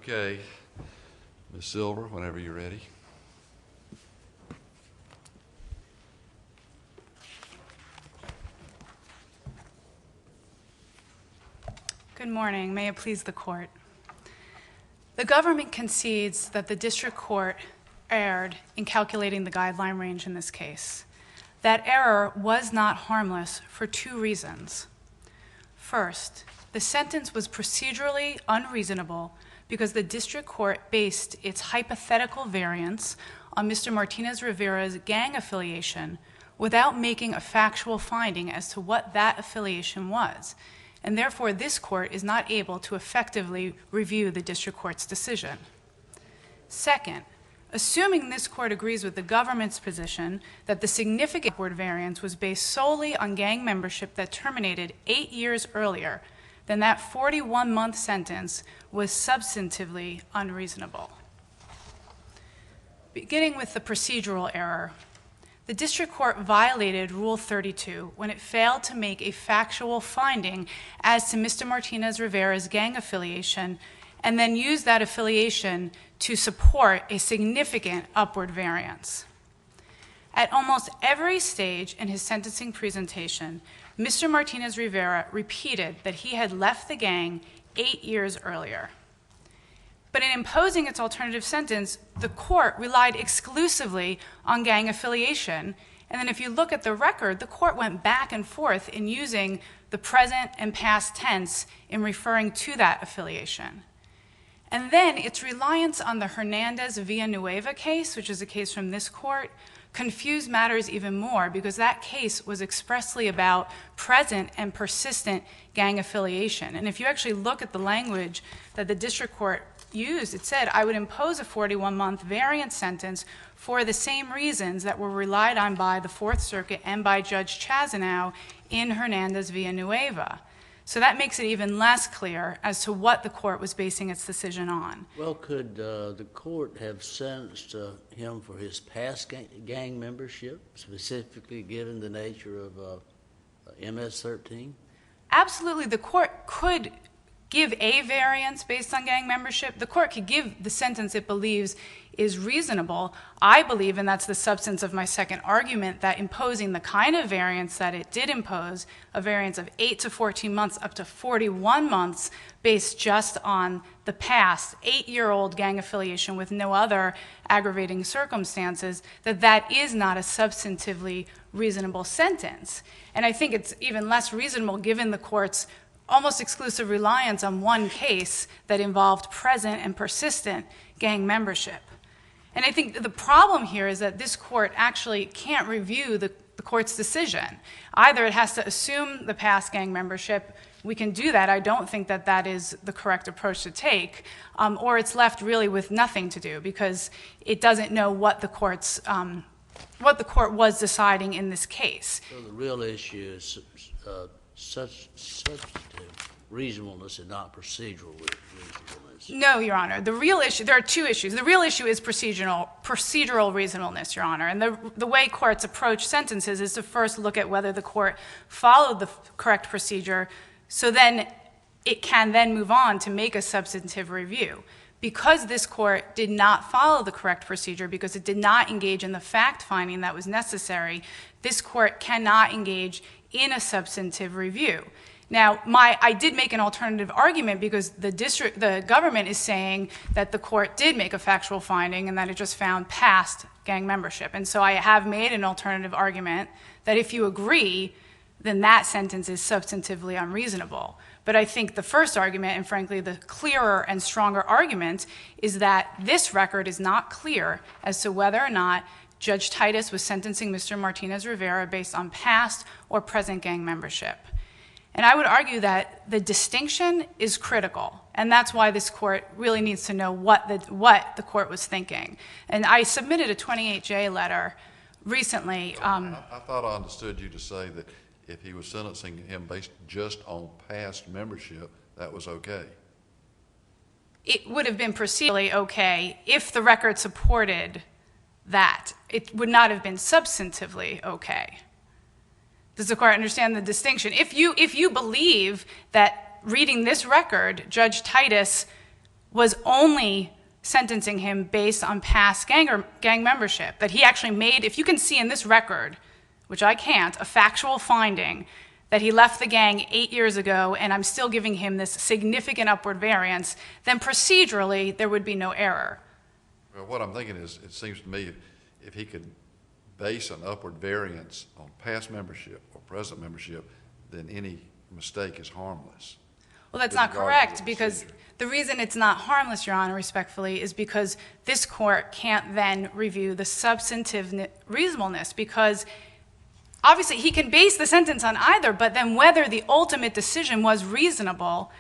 Okay, Ms. Silver, whenever you're ready. Good morning. May it please the court. The government concedes that the district court erred in calculating the guideline range in this case. That error was not harmless for two reasons. First, the sentence was procedurally unreasonable because the district court based its hypothetical variance on Mr. Martinez-Rivera's gang affiliation without making a factual finding as to what that affiliation was. And therefore, this court is not able to effectively review the district court's decision. Second, assuming this court agrees with the government's position that the significant upward variance was based solely on gang membership that terminated 8 years earlier, then that 41-month sentence was substantively unreasonable. Beginning with the procedural error, the district court violated Rule 32 when it failed to make a factual finding as to Mr. Martinez-Rivera's gang affiliation and then used that affiliation to support a significant upward variance. At almost every stage in his sentencing presentation, Mr. Martinez-Rivera repeated that he had left the gang 8 years earlier. But in imposing its alternative sentence, the court relied exclusively on gang affiliation. And then if you look at the record, the court went back and forth in using the present and past tense in referring to that affiliation. And then its reliance on the Hernandez-Villanueva case, which is a case from this court, confused matters even more because that case was expressly about present and persistent gang affiliation. And if you actually look at the language that the district court used, it said, I would impose a 41-month variance sentence for the same reasons that were relied on by the Fourth Circuit and by Judge Chazanow in Hernandez-Villanueva. So that makes it even less clear as to what the court was basing its decision on. Well, could the court have sentenced him for his past gang membership, specifically given the nature of MS-13? Absolutely. The court could give a variance based on gang membership. The court could give the sentence it believes is reasonable. I believe, and that's the substance of my second argument, that imposing the kind of variance that it did impose, a variance of 8 to 14 months up to 41 months based just on the past 8-year-old gang affiliation with no other aggravating circumstances, that is not a substantively reasonable sentence. And I think it's even less reasonable given the court's almost exclusive reliance on one case that involved present and persistent gang membership. And I think the problem here is that this court actually can't review the court's decision. Either it has to assume the past gang membership. We can do that. I don't think that that is the correct approach to take. Or it's left really with nothing to do because it doesn't know what the court was deciding in this case. So the real issue is substantive reasonableness and not procedural reasonableness. No, Your Honor. The real issue, there are two issues. The real issue is procedural reasonableness, Your Honor. And the way courts approach sentences is to first look at whether the court followed the correct procedure, so then it can then move on to make a substantive review. Because this court did not follow the correct procedure, because it did not engage in the fact-finding that was necessary, this court cannot engage in a substantive review. Now, I did make an alternative argument because the government is saying that the court did make a factual finding and that it just found past gang membership. And so I have made an alternative argument that if you agree, then that sentence is substantively unreasonable. But I think the first argument, and frankly the clearer and stronger argument, is that this record is not clear as to whether or not Judge Titus was sentencing Mr. Martinez-Rivera based on past or present gang membership. And I would argue that the distinction is critical, and that's why this court really needs to know what the court was thinking. And I submitted a 28J letter recently. I thought I understood you to say that if he was sentencing him based just on past membership, that was okay. It would have been procedurally okay if the record supported that. It would not have been substantively okay. Does the court understand the distinction? If you believe that reading this record, Judge Titus was only sentencing him based on past gang membership, that he actually made, if you can see in this record, which I can't, a factual finding that he left the gang 8 years ago and I'm still giving him this significant upward variance, then procedurally there would be no error. Well, what I'm thinking is, it seems to me if he could base an upward variance on past membership or present membership, then any mistake is harmless. Well, that's With not regard to correct, the because procedure. the reason it's not harmless, Your Honor, respectfully, is because this court can't then review the substantive reasonableness, because obviously he can base the sentence on either, but then whether the ultimate decision was reasonable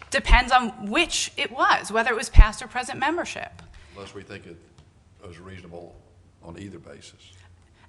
depends on which it was, whether it was past or present membership. Unless we think it was reasonable on either basis.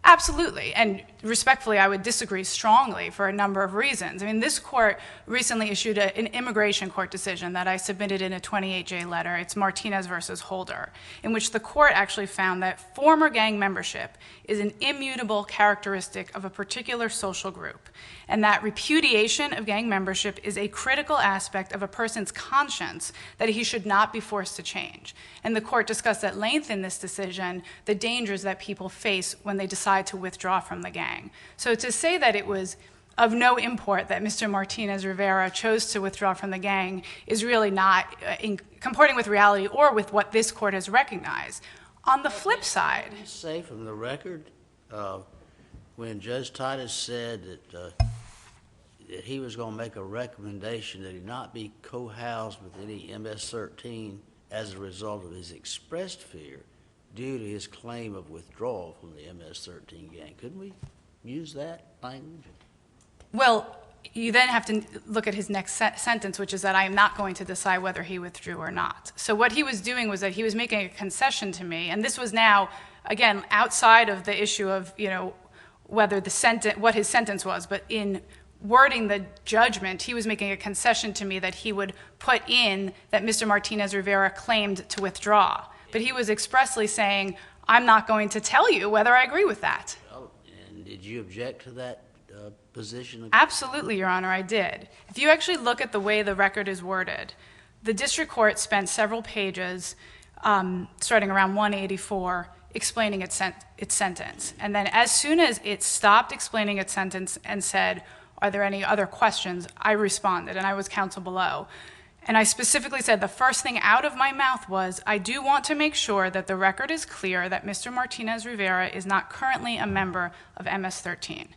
Absolutely, and respectfully, I would disagree strongly for a number of reasons. I mean, this court recently issued an immigration court decision that I submitted in a 28J letter. It's Martinez versus Holder, in which the court actually found that former gang membership is an immutable characteristic of a particular social group, and that repudiation of gang membership is a critical aspect of a person's conscience that he should not be forced to change. And the court discussed at length in this decision the dangers that people face when they decide to withdraw from the gang. So to say that it was of no import that Mr. Martinez-Rivera chose to withdraw from the gang is really not comporting with reality or with what this court has recognized. On the flip side, Can you say from the record, when Judge Titus said that he was going to make a recommendation that he not be co-housed with any MS-13 as a result of his expressed fear due to his claim of withdrawal from the MS-13 gang, couldn't we use that language? well, you then have to look at his next sentence, which is that I am not going to decide whether he withdrew or not. So what he was doing was that he was making a concession to me, and this was now, again, outside of the issue of, whether what his sentence was, but in wording the judgment, he was making a concession to me that he would put in that Mr. Martinez-Rivera claimed to withdraw. But he was expressly saying, I'm not going to tell you whether I agree with that. Oh, and did you object to that position? Absolutely, Your Honor, I did. If you actually look at the way the record is worded, the district court spent several pages, starting around 184, explaining its sentence. And then as soon as it stopped explaining its sentence and said, are there any other questions, I responded, and I was counsel below. And I specifically said the first thing out of my mouth was, I do want to make sure that the record is clear that Mr. Martinez-Rivera is not currently a member of MS-13.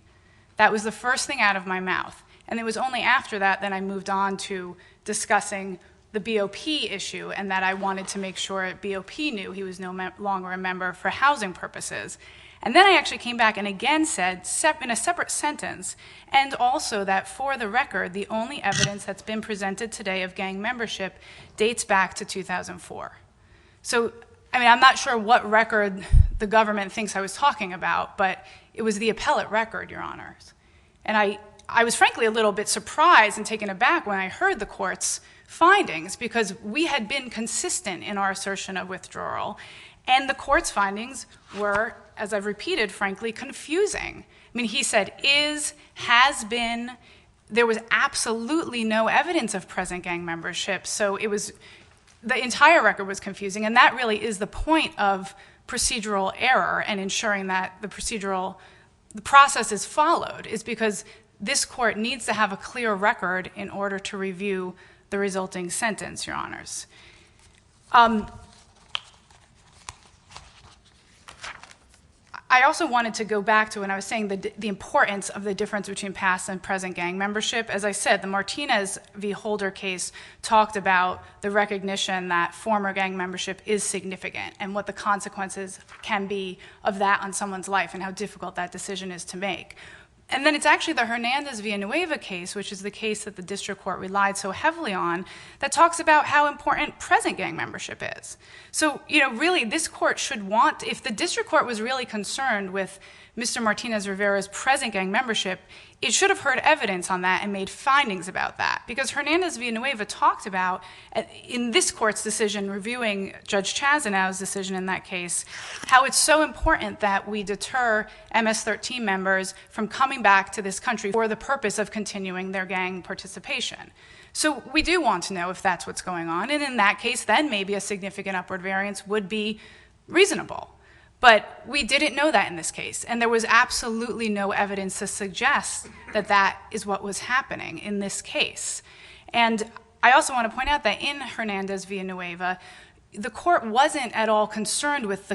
That was the first thing out of my mouth. And it was only after that I moved on to discussing the BOP issue, and that I wanted to make sure BOP knew he was no longer a member for housing purposes. And then I actually came back and again said, in a separate sentence, and also that for the record, the only evidence that's been presented today of gang membership dates back to 2004. So, I mean, I'm not sure what record the government thinks I was talking about, but it was the appellate record, Your Honors. And I was frankly a little bit surprised and taken aback when I heard the court's findings, because we had been consistent in our assertion of withdrawal, and the court's findings were, as I've repeated, frankly, confusing. I mean, he said is, has been. There was absolutely no evidence of present gang membership, so it was, the entire record was confusing, and that really is the point of procedural error and ensuring that the process is followed, is because this court needs to have a clear record in order to review the resulting sentence, Your Honors. I also wanted to go back to when I was saying the importance of the difference between past and present gang membership. As I said, the Martinez v. Holder case talked about the recognition that former gang membership is significant and what the consequences can be of that on someone's life and how difficult that decision is to make. And then it's actually the Hernandez v. Nueva case, which is the case that the district court relied so heavily on, that talks about how important present gang membership is. So, really, this court should want, if the district court was really concerned with Mr. Martinez-Rivera's present gang membership, it should have heard evidence on that and made findings about that. Because Hernandez-Villanueva talked about, in this court's decision reviewing Judge Chazanow's decision in that case, how it's so important that we deter MS-13 members from coming back to this country for the purpose of continuing their gang participation. So we do want to know if that's what's going on, and in that case, then maybe a significant upward variance would be reasonable. But we didn't know that in this case, and there was absolutely no evidence to suggest that that is what was happening in this case. And I also want to point out that in Hernandez-Villanueva, the court wasn't at all concerned with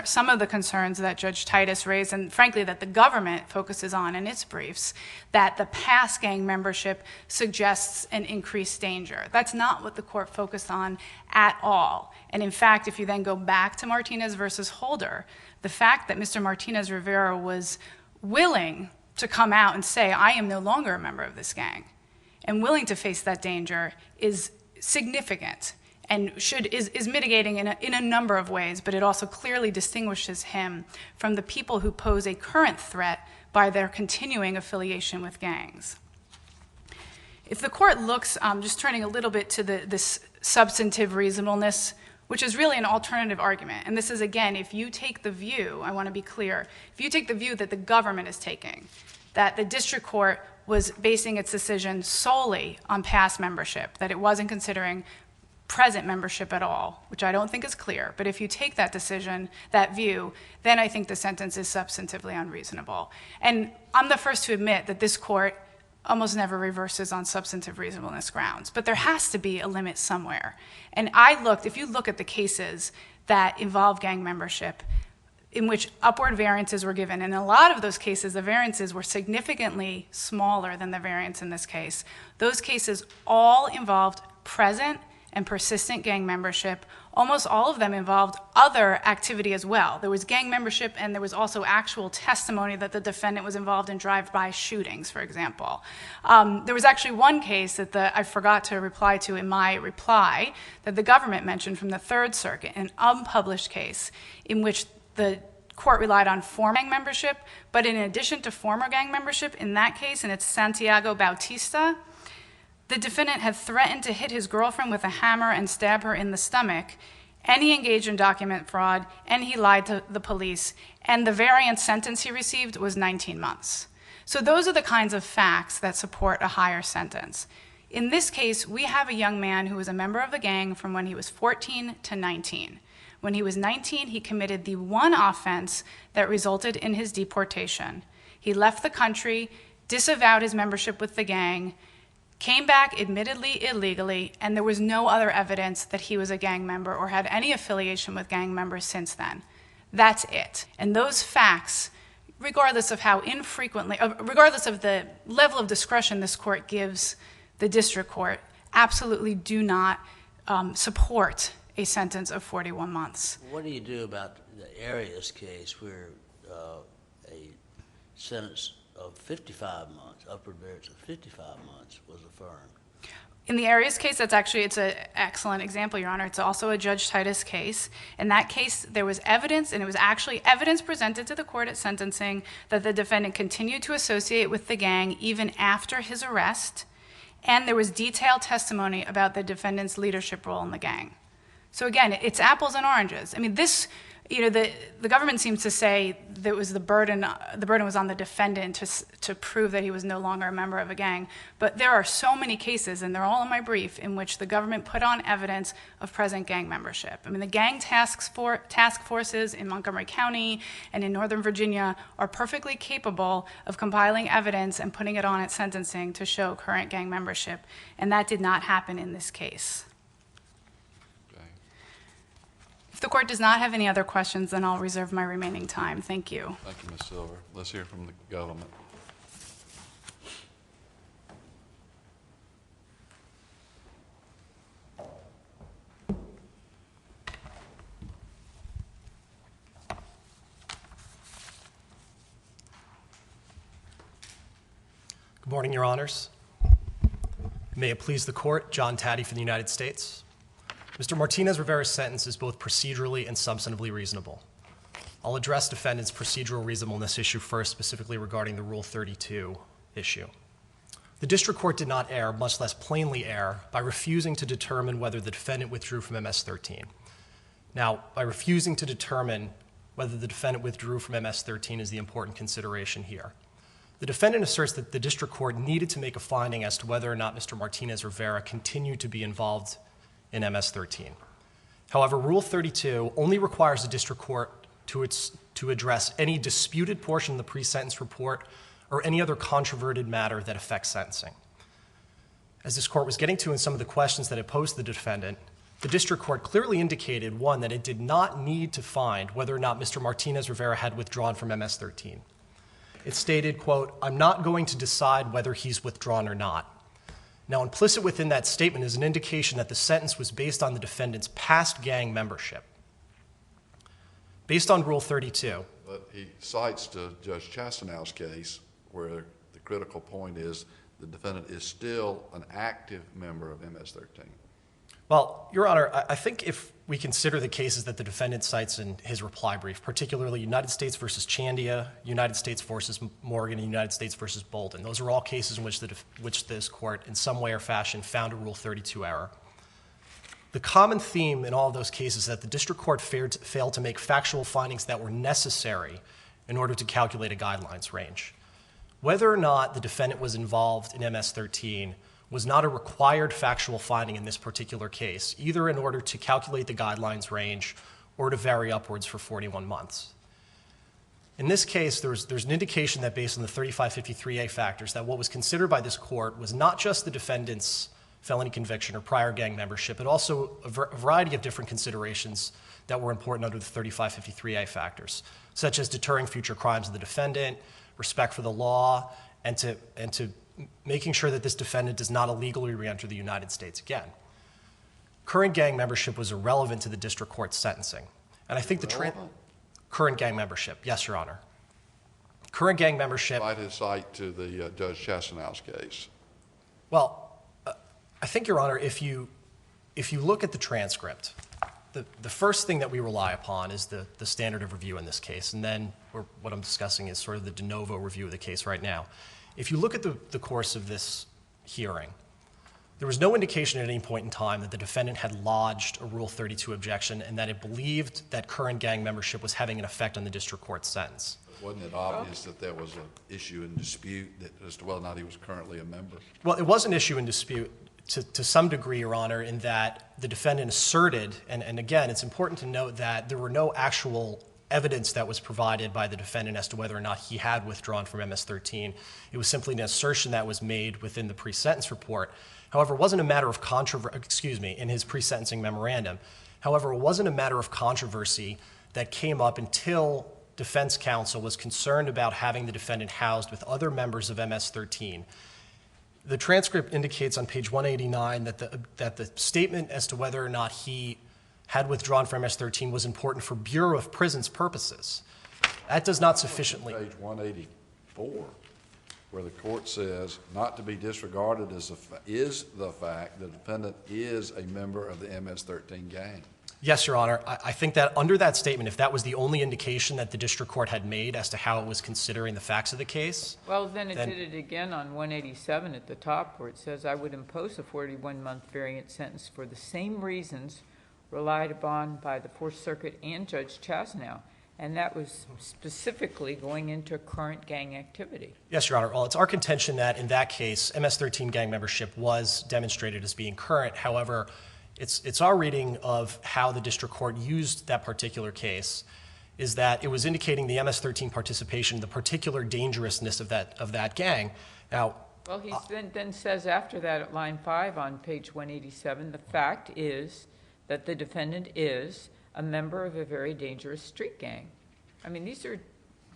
some of the concerns that Judge Titus raised, and frankly that the government focuses on in its briefs, that the past gang membership suggests an increased danger. That's not what the court focused on at all. And in fact, if you then go back to Martinez versus Holder, the fact that Mr. Martinez-Rivera was willing to come out and say, I am no longer a member of this gang, and willing to face that danger is significant and is mitigating in a number of ways, but it also clearly distinguishes him from the people who pose a current threat by their continuing affiliation with gangs. If the court looks, just turning a little bit to this substantive reasonableness, which is really an alternative argument, and this is, again, if you take the view, I want to be clear, if you take the view that the government is taking, that the district court was basing its decision solely on past membership, that it wasn't considering present membership at all, which I don't think is clear. But if you take that decision, that view, then I think the sentence is substantively unreasonable. And I'm the first to admit that this court almost never reverses on substantive reasonableness grounds. But there has to be a limit somewhere. And if you look at the cases that involve gang membership, in which upward variances were given, and in a lot of those cases, the variances were significantly smaller than the variance in this case. Those cases all involved present and persistent gang membership. Almost all of them involved other activity as well. There was gang membership, and there was also actual testimony that the defendant was involved in drive-by shootings, for example. There was actually one case that I forgot to reply to in my reply that the government mentioned from the Third Circuit, an unpublished case in which the court relied on former gang membership, but in addition to former gang membership, in that case, and it's Santiago Bautista, the defendant had threatened to hit his girlfriend with a hammer and stab her in the stomach, and he engaged in document fraud, and he lied to the police, and the variant sentence he received was 19 months. So those are the kinds of facts that support a higher sentence. In this case, we have a young man who was a member of the gang from when he was 14 to 19. When he was 19, he committed the one offense that resulted in his deportation. He left the country, disavowed his membership with the gang, came back admittedly illegally, and there was no other evidence that he was a gang member or had any affiliation with gang members since then. That's it. And those facts, regardless of regardless of the level of discretion this court gives the district court, absolutely do not support a sentence of 41 months. What do you do about the Arias case where a sentence of 55 months, upward variance of 55 months was affirmed? In the Arias case, it's an excellent example, Your Honor. It's also a Judge Titus case. In that case, there was evidence, and it was actually evidence presented to the court at sentencing that the defendant continued to associate with the gang even after his arrest, and there was detailed testimony about the defendant's leadership role in the gang. So again, it's apples and oranges. I mean, the government seems to say that the burden was on the defendant to prove that he was no longer a member of a gang. But there are so many cases, and they're all in my brief, in which the government put on evidence of present gang membership. I mean, the gang task forces in Montgomery County and in Northern Virginia are perfectly capable of compiling evidence and putting it on at sentencing to show current gang membership. And that did not happen in this case. If the court does not have any other questions, then I'll reserve my remaining time. Thank you. Thank you, Ms. Silver. Let's hear from the government. Good morning, Your Honors. May it please the court, John Taddy for the United States. Mr. Martinez-Rivera's sentence is both procedurally and substantively reasonable. I'll address defendant's procedural reasonableness issue first, specifically regarding the Rule 32 issue. The district court did not err, much less plainly err, by refusing to determine whether the defendant withdrew from MS-13. Now, by refusing to determine whether the defendant withdrew from MS-13 is the important consideration here. The defendant asserts that the district court needed to make a finding as to whether or not Mr. Martinez-Rivera continued to be involved in MS-13. However, Rule 32 only requires the district court to address any disputed portion of the pre-sentence report or any other controverted matter that affects sentencing. As this court was getting to in some of the questions that it posed to the defendant, the district court clearly indicated, one, that it did not need to find whether or not Mr. Martinez-Rivera had withdrawn from MS-13. It stated, quote, "I'm not going to decide whether he's withdrawn or not." Now, implicit within that statement is an indication that the sentence was based on the defendant's past gang membership. Based on Rule 32. But he cites to Judge Chastanow's case where the critical point is the defendant is still an active member of MS-13. Well, Your Honor, I think if we consider the cases that the defendant cites in his reply brief, particularly United States versus Chandia, United States versus Morgan, and United States versus Bolden, those are all cases in which this court, in some way or fashion, found a Rule 32 error. The common theme in all of those cases is that the district court failed to make factual findings that were necessary in order to calculate a guidelines range. Whether or not the defendant was involved in MS-13 was not a required factual finding in this particular case, either in order to calculate the guidelines range or to vary upwards for 41 months. In this case, there's an indication that based on the 3553A factors, that what was considered by this court was not just the defendant's felony conviction or prior gang membership, but also a variety of different considerations that were important under the 3553A factors, such as deterring future crimes of the defendant, respect for the law, and to making sure that this defendant does not illegally reenter the United States again. Current gang membership was irrelevant to the district court's sentencing. And I think current gang membership, yes, Your Honor. Current gang membership. Cite his cite to the Judge Chastanow's case. Well, I think, Your Honor, if you look at the transcript, the first thing that we rely upon is the standard of review in this case, and then what I'm discussing is sort of the de novo review of the case right now. If you look at the course of this hearing, there was no indication at any point in time that the defendant had lodged a Rule 32 objection and that it believed that current gang membership was having an effect on the district court's sentence. Wasn't it obvious that there was an issue in dispute as to whether or not he was currently a member? Well, it was an issue in dispute to some degree, Your Honor, in that the defendant asserted, and again, it's important to note that there were no actual evidence that was provided by the defendant as to whether or not he had withdrawn from MS-13. It was simply an assertion that was made within the pre-sentence report. However, it wasn't a matter of in his pre-sentencing memorandum. However, it wasn't a matter of controversy that came up until defense counsel was concerned about having the defendant housed with other members of MS-13. The transcript indicates on page 189 that the statement as to whether or not he had withdrawn from MS-13 was important for Bureau of Prisons purposes. That does not sufficiently. Page 184, where the court says, not to be disregarded is the fact the defendant is a member of the MS-13 gang. Yes, Your Honor. I think that under that statement, if that was the only indication that the district court had made as to how it was considering the facts of the case. Well, then it did it again on 187 at the top where it says, I would impose a 41-month variant sentence for the same reasons relied upon by the Fourth Circuit and Judge Chasnow. And that was specifically going into current gang activity. Yes, Your Honor. Well, it's our contention that in that case, MS-13 gang membership was demonstrated as being current. However, it's our reading of how the district court used that particular case is that it was indicating the MS-13 participation, the particular dangerousness of that gang. Now, well, he then says after that at line 5 on page 187, the fact is that the defendant is a member of a very dangerous street gang. I mean, these are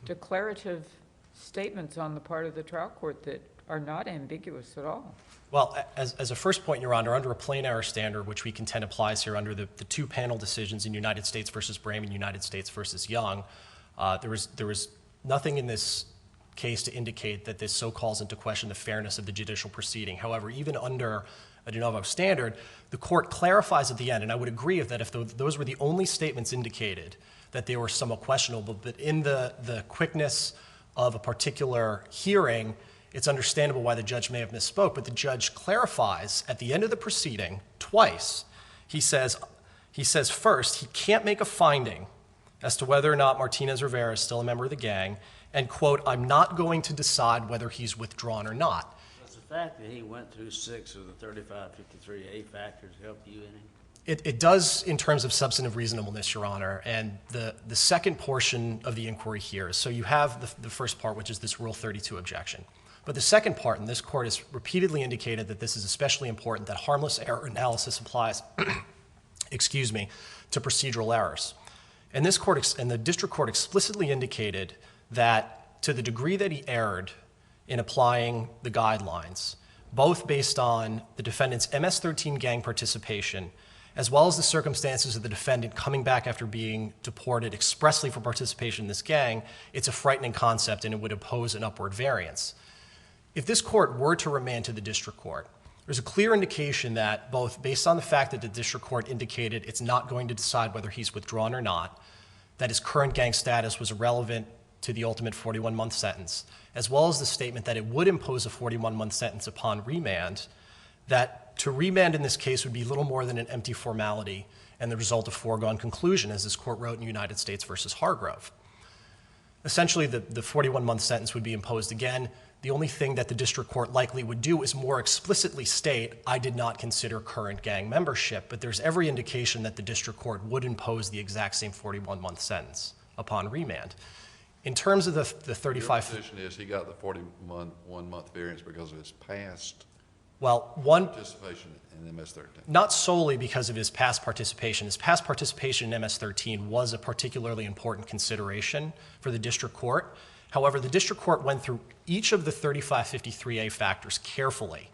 declarative statements on the part of the trial court that are not ambiguous at all. Well, as a first point, Your Honor, under a plain error standard, which we contend applies here under the two panel decisions in United States versus Brame and United States versus Young, there was nothing in this case to indicate that this so calls into question the fairness of the judicial proceeding. However, even under a de novo standard, the court clarifies at the end, and I would agree that if those were the only statements indicated, that they were somewhat questionable, but in the quickness of a particular hearing, it's understandable why the judge may have misspoke, but the judge clarifies at the end of the proceeding twice. He says first, he can't make a finding as to whether or not Martinez-Rivera is still a member of the gang, and, quote, I'm not going to decide whether he's withdrawn or not. Does the fact that he went through 6 of the 3553A factors help you any? It does in terms of substantive reasonableness, Your Honor, and the second portion of the inquiry here is, so you have the first part, which is this Rule 32 objection. But the second part, and this court has repeatedly indicated that this is especially important, that harmless error analysis applies, excuse me, to procedural errors. And this court, and the district court explicitly indicated that to the degree that he erred in applying the guidelines, both based on the defendant's MS-13 gang participation, as well as the circumstances of the defendant coming back after being deported expressly for participation in this gang, it's a frightening concept and it would oppose an upward variance. If this court were to remand to the district court, there's a clear indication that both based on the fact that the district court indicated it's not going to decide whether he's withdrawn or not, that his current gang status was irrelevant to the ultimate 41-month sentence, as well as the statement that it would impose a 41-month sentence upon remand, that to remand in this case would be little more than an empty formality and the result of foregone conclusion, as this court wrote in United States versus Hargrove. Essentially, the 41-month sentence would be imposed again. The only thing that the district court likely would do is more explicitly state, I did not consider current gang membership, but there's every indication that the district court would impose the exact same 41-month sentence upon remand. In terms of the 35... Your position is he got the 41-month variance because of his past participation in MS-13. Not solely because of his past participation. His past participation in MS-13 was a particularly important consideration for the district court. However, the district court went through each of the 3553A factors carefully.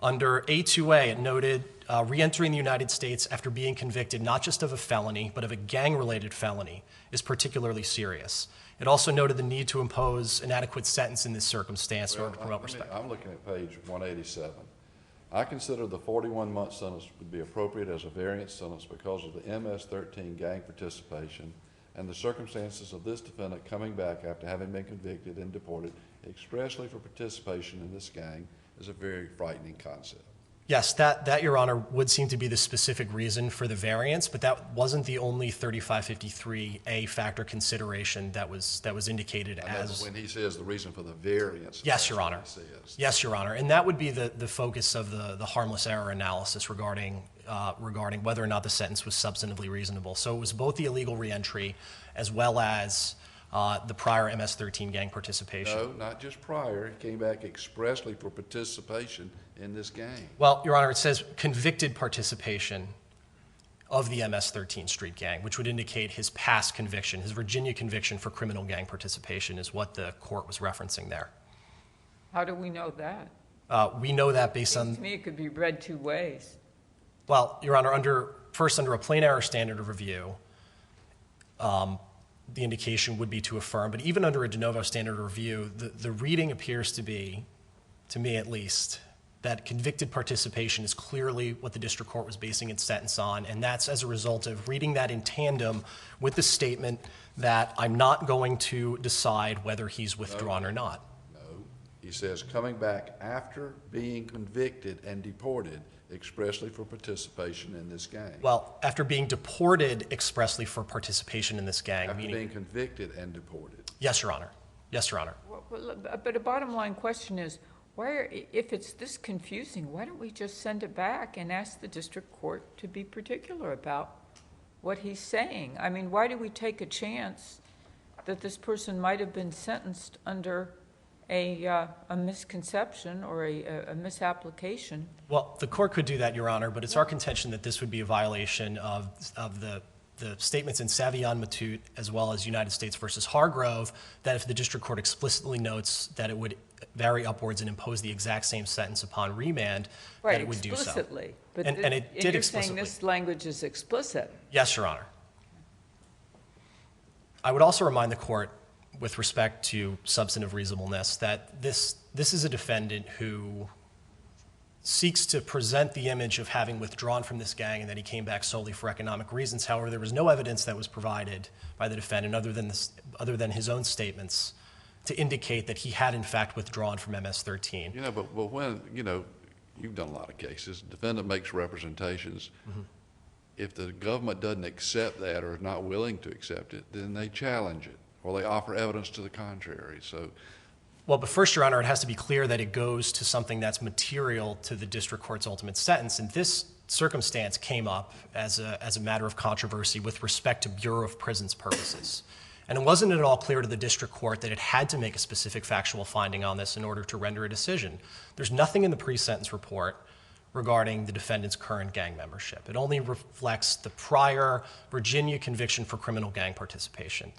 Under A2A, it noted re-entering the United States after being convicted not just of a felony, but of a gang-related felony is particularly serious. It also noted the need to impose an adequate sentence in this circumstance in order to promote respect. I'm looking at page 187. I consider the 41-month sentence would be appropriate as a variance sentence because of the MS-13 gang participation and the circumstances of this defendant coming back after having been convicted and deported expressly for participation in this gang is a very frightening concept. Yes, that, Your Honor, would seem to be the specific reason for the variance, but that wasn't the only 3553A factor consideration that was indicated as... When he says the reason for the variance... Yes, Your Honor. Yes, Your Honor. And that would be the focus of the harmless error analysis regarding whether or not the sentence was substantively reasonable. So it was both the illegal reentry as well as the prior MS-13 gang participation. No, not just prior. He came back expressly for participation in this gang. Well, Your Honor, it says convicted participation of the MS-13 street gang, which would indicate his past conviction, his Virginia conviction for criminal gang participation is what the court was referencing there. How do we know that? We know that based on... To me, it could be read two ways. Well, Your Honor, under a plain error standard of review, the indication would be to affirm. But even under a de novo standard of review, the reading appears to be, to me at least, that convicted participation is clearly what the district court was basing its sentence on, and that's as a result of reading that in tandem with the statement that I'm not going to decide whether he's withdrawn or not. No. He says coming back after being convicted and deported expressly for participation in this gang. Well, after being deported expressly for participation in this gang, After meaning... being convicted and deported. Yes, Your Honor. Yes, Your Honor. But a bottom line question is, if it's this confusing, why don't we just send it back and ask the district court to be particular about what he's saying? I mean, why do we take a chance that this person might have been sentenced under a misconception or a misapplication? Well, the court could do that, Your Honor, but it's our contention that this would be a violation of the statements in Savion Matute as well as United States versus Hargrove, that if the district court explicitly notes that it would vary upwards and impose the exact same sentence upon remand, that it would do so. Explicitly. But and it did explicitly. You're saying this language is explicit. Yes, Your Honor. I would also remind the court, with respect to substantive reasonableness, that this is a defendant who seeks to present the image of having withdrawn from this gang and that he came back solely for economic reasons. However, there was no evidence that was provided by the defendant other than his own statements to indicate that he had in fact withdrawn from MS-13. You know, but when, you know, you've done a lot of cases, defendant makes representations. If the government doesn't accept that or is not willing to accept it, then they challenge it or they offer evidence to the contrary. So, well, but first, Your Honor, it has to be clear that it goes to something that's material to the district court's ultimate sentence. And this circumstance came up as a matter of controversy with respect to Bureau of Prisons purposes. And it wasn't at all clear to the district court that it had to make a specific factual finding on this in order to render a decision. There's nothing in the pre-sentence report regarding the defendant's current gang membership. It only reflects the prior Virginia conviction for criminal gang participation.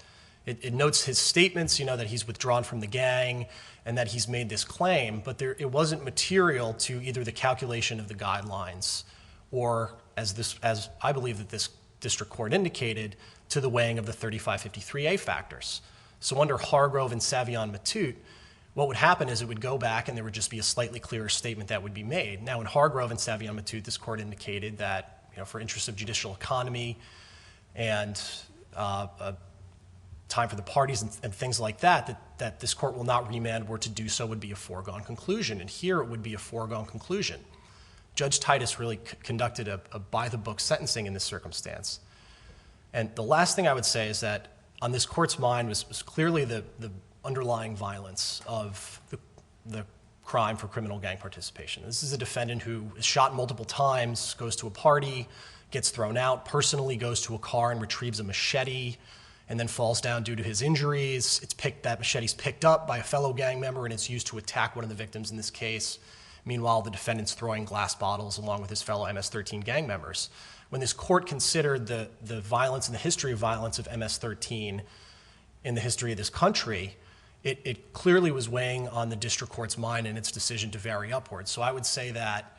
It notes his statements, you know, that he's withdrawn from the gang and that he's made this claim, but it wasn't material to either the calculation of the guidelines or, as I believe that this district court indicated, to the weighing of the 3553A factors. So under Hargrove and Savion-Matute, what would happen is it would go back and there would just be a slightly clearer statement that would be made. Now in Hargrove and Savion-Matute, this court indicated that, you know, for interests of judicial economy and time for the parties and things like that this court will not remand, were to do so would be a foregone conclusion. And here it would be a foregone conclusion. Judge Titus really conducted a by-the-book sentencing in this circumstance. And the last thing I would say is that on this court's mind was clearly the underlying violence of the crime for criminal gang participation. This is a defendant who is shot multiple times, goes to a party, gets thrown out, personally goes to a car and retrieves a machete, and then falls down due to his injuries. That machete's picked up by a fellow gang member and it's used to attack one of the victims in this case. Meanwhile, the defendant's throwing glass bottles along with his fellow MS-13 gang members. When this court considered the violence and the history of violence of MS-13 in the history of this country, it clearly was weighing on the district court's mind in its decision to vary upwards. So I would say that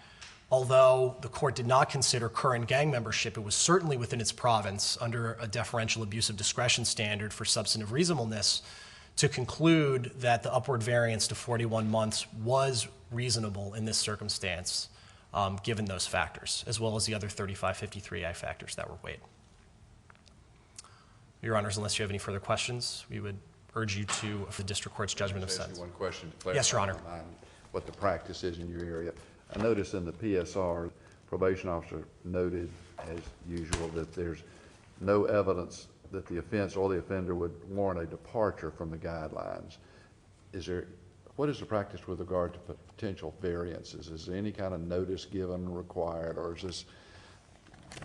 although the court did not consider current gang membership, it was certainly within its province under a deferential abuse of discretion standard for substantive reasonableness to conclude that the upward variance to 41 months was reasonable in this circumstance, given those factors, as well as the other 3553A factors that were weighed. Your Honors, unless you have any further questions, we would urge you to, of the district court's judgment of sentence. One question to clarify. Yes, Your Honor. What the practice is in your area. I noticed in the PSR, probation officer noted, as usual, that there's no evidence that the offense or the offender would warrant a departure from the guidelines. What is the practice with regard to potential variances? Is there any kind of notice given required, or is this,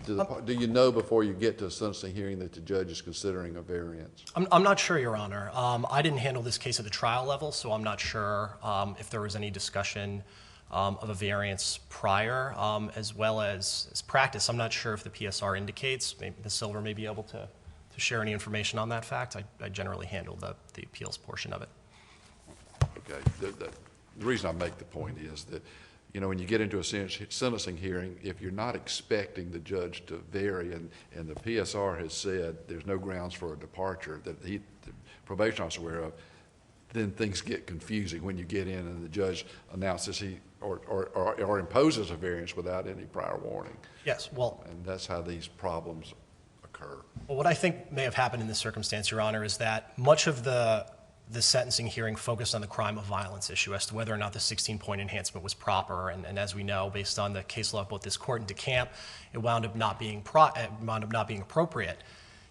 do you know before you get to a sentencing hearing that the judge is considering a variance? I'm not sure, Your Honor. I didn't handle this case at the trial level, so I'm not sure if there was any discussion of a variance prior, as well as practice. I'm not sure if the PSR indicates. Maybe Ms. Silver may be able to share any information on that fact. I generally handle the appeals portion of it. Okay. The reason I make the point is that, you know, when you get into a sentencing hearing, if you're not expecting the judge to vary, and the PSR has said there's no grounds for a departure that the probation officer is aware of, then things get confusing when you get in and the judge announces or imposes a variance without any prior warning. Yes, well, And that's how these problems occur. well, what I think may have happened in this circumstance, Your Honor, is that much of the sentencing hearing focused on the crime of violence issue as to whether or not the 16-point enhancement was proper. And as we know, based on the case law of both this court and DeCamp, it wound up not being appropriate.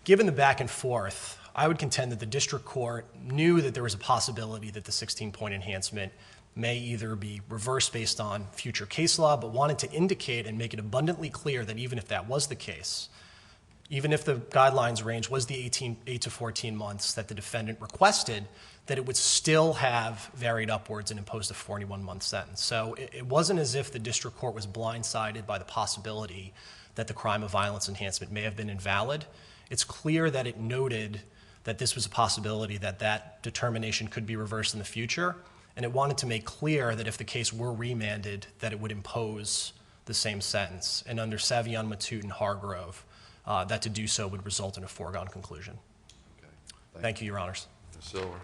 Given the back and forth, I would contend that the district court knew that there was a possibility that the 16-point enhancement may either be reversed based on future case law, but wanted to indicate and make it abundantly clear that even if that was the case, even if the guidelines range was the 8 to 14 months that the defendant requested, that it would still have varied upwards and imposed a 41-month sentence. So it wasn't as if the district court was blindsided by the possibility that the crime of violence enhancement may have been invalid. It's clear that it noted that this was a possibility that that determination could be reversed in the future, and it wanted to make clear that if the case were remanded, that it would impose the same sentence. And under Savion, Matute, and Hargrove, that to do so would result in a foregone conclusion. Okay. Thank you, Your Honors. Ms. Silver.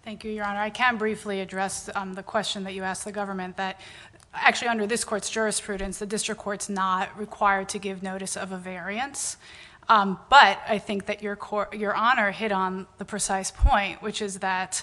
Thank you, Your Honor. I can briefly address the question that you asked the government, that actually under this court's jurisprudence, the district court's not required to give notice of a variance. But I think that Your Honor hit on the precise point, which is that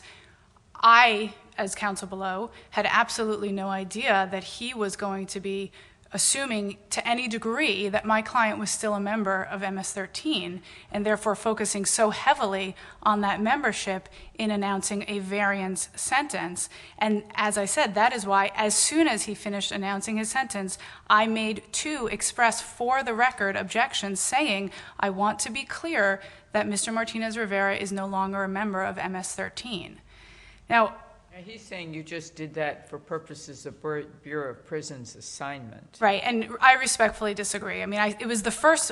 I, as counsel below, had absolutely no idea that he was going to be assuming to any degree that my client was still a member of MS-13, and therefore focusing so heavily on that membership in announcing a variance sentence. And as I said, that is why as soon as he finished announcing his sentence, I made 2 express for the record objections saying, I want to be clear that Mr. Martinez-Rivera is no longer a member of MS-13. Now, He's saying you just did that for purposes of Bureau of Prisons assignment. right, and I respectfully disagree. I mean, it was the first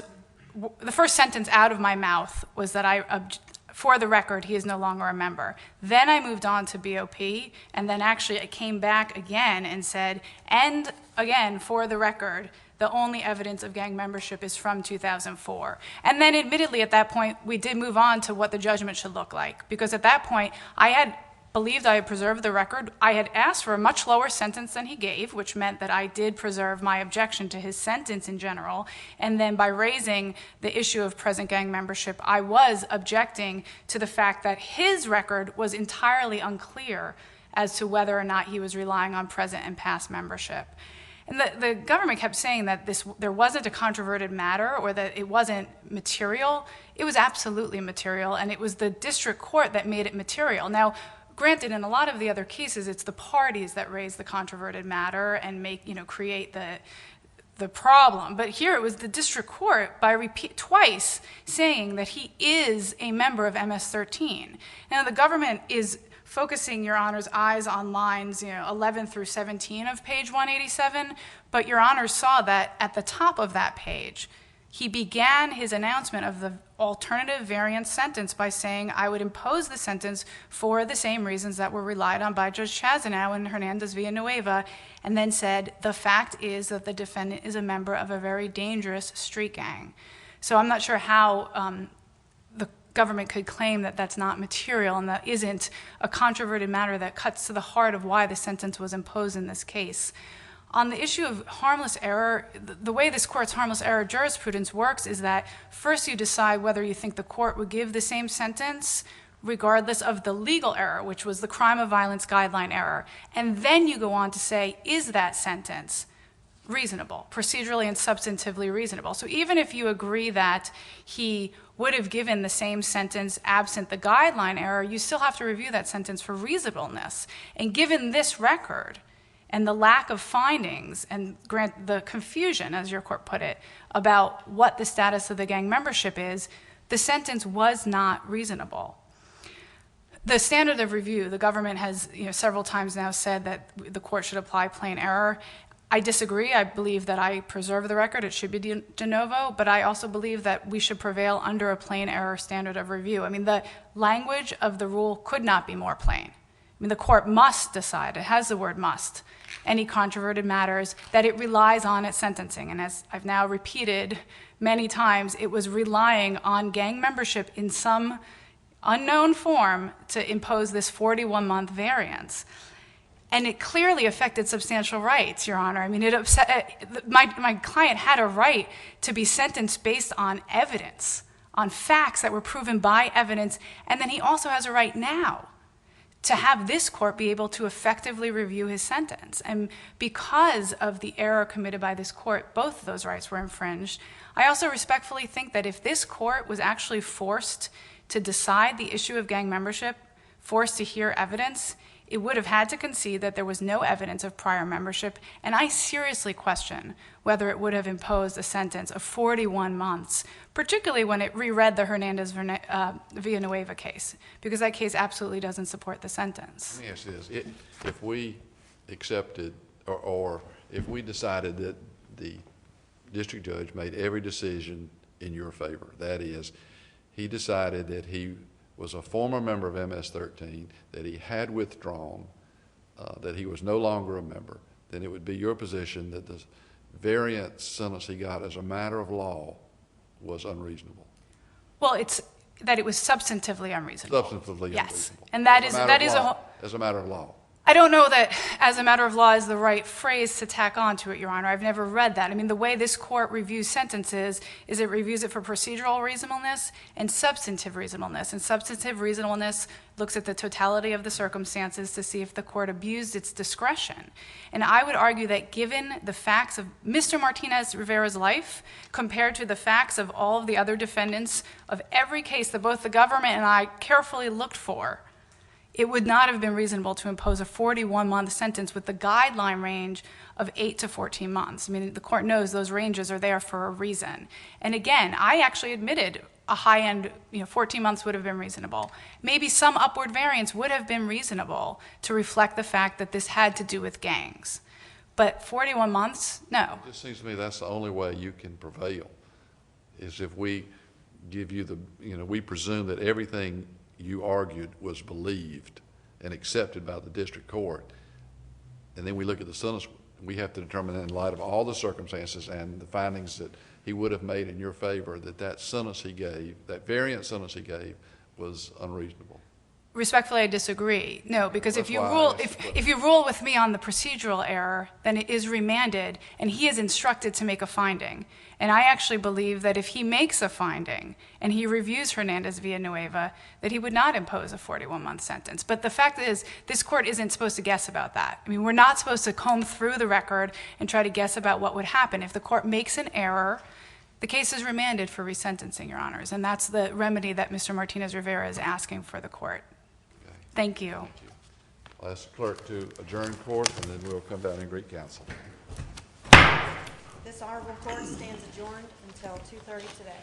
sentence out of my mouth was that for the record, he is no longer a member. Then I moved on to BOP, and then actually I came back again and said, and again, for the record, the only evidence of gang membership is from 2004. And then admittedly at that point, we did move on to what the judgment should look like, because at that point, I had believed I had preserved the record. I had asked for a much lower sentence than he gave, which meant that I did preserve my objection to his sentence in general. And then by raising the issue of present gang membership, I was objecting to the fact that his record was entirely unclear as to whether or not he was relying on present and past membership. And the government kept saying that there wasn't a controverted matter or that it wasn't material. It was absolutely material, and it was the district court that made it material. Now, granted, in a lot of the other cases, it's the parties that raise the controverted matter and create the problem. But here it was the district court twice saying that he is a member of MS-13. Now, the government is focusing Your Honor's eyes on lines 11 through 17 of page 187, but Your Honor saw that at the top of that page, he began his announcement of the alternative variance sentence by saying, I would impose the sentence for the same reasons that were relied on by Judge Chazanow and Hernandez-Villanueva, and then said, the fact is that the defendant is a member of a very dangerous street gang. So I'm not sure how the government could claim that that's not material and that isn't a controverted matter that cuts to the heart of why the sentence was imposed in this case. On the issue of harmless error, the way this court's harmless error jurisprudence works is that first you decide whether you think the court would give the same sentence regardless of the legal error, which was the crime of violence guideline error. And then you go on to say, is that sentence reasonable, procedurally and substantively reasonable? So even if you agree that he would have given the same sentence absent the guideline error, you still have to review that sentence for reasonableness. And given this record, and the lack of findings and the confusion, as your court put it, about what the status of the gang membership is, the sentence was not reasonable. The standard of review, the government has several times now said that the court should apply plain error. I disagree. I believe that I preserve the record. It should be de novo, but I also believe that we should prevail under a plain error standard of review. I mean, the language of the rule could not be more plain. I mean, the court must decide, it has the word must, any controverted matters that it relies on its sentencing. And as I've now repeated many times, it was relying on gang membership in some unknown form to impose this 41-month variance. And it clearly affected substantial rights, Your Honor. I mean, my client had a right to be sentenced based on evidence, on facts that were proven by evidence, and then he also has a right now to have this court be able to effectively review his sentence. And because of the error committed by this court, both of those rights were infringed. I also respectfully think that if this court was actually forced to decide the issue of gang membership, forced to hear evidence, it would have had to concede that there was no evidence of prior membership, and I seriously question whether it would have imposed a sentence of 41 months, particularly when it reread the Hernandez-Villanueva case, because that case absolutely doesn't support the sentence. Let me ask you this. If we accepted, or if we decided that the district judge made every decision in your favor, that is, he decided that he was a former member of MS-13, that he had withdrawn, that he was no longer a member, then it would be your position that the variant sentence he got as a matter of law was unreasonable. Well, that it was substantively unreasonable. Substantively Yes. unreasonable. And that As is, a matter that of is law. a whole, As a matter of law. I don't know that as a matter of law is the right phrase to tack on to it, Your Honor. I've never read that. I mean, the way this court reviews sentences is it reviews it for procedural reasonableness and substantive reasonableness. And substantive reasonableness looks at the totality of the circumstances to see if the court abused its discretion. And I would argue that given the facts of Mr. Martinez-Rivera's life compared to the facts of all of the other defendants of every case that both the government and I carefully looked for, it would not have been reasonable to impose a 41-month sentence with the guideline range of 8 to 14 months. I mean, the court knows those ranges are there for a reason. And again, I actually admitted a high-end, 14 months would have been reasonable. Maybe some upward variance would have been reasonable to reflect the fact that this had to do with gangs. But 41 months, no. It just seems to me that's the only way you can prevail, is if we give you the, we presume that everything you argued was believed and accepted by the district court. And then we look at the sentence, we have to determine in light of all the circumstances and the findings that he would have made in your favor that sentence he gave, that variant sentence he gave, was unreasonable. Respectfully, I disagree. No, because That's if you why I rule, asked, but- if you rule with me on the procedural error, then it is remanded, and he is instructed to make a finding. And I actually believe that if he makes a finding and he reviews Hernandez Villanueva, that he would not impose a 41-month sentence. But the fact is, this court isn't supposed to guess about that. I mean, we're not supposed to comb through the record and try to guess about what would happen. If the court makes an error, the case is remanded for resentencing, Your Honors, and that's the remedy that Mr. Martinez-Rivera is asking for the court. Okay. Thank you. Thank you. I'll ask the clerk to adjourn court, and then we'll come down and greet counsel. This honorable court stands adjourned until 2:30 today.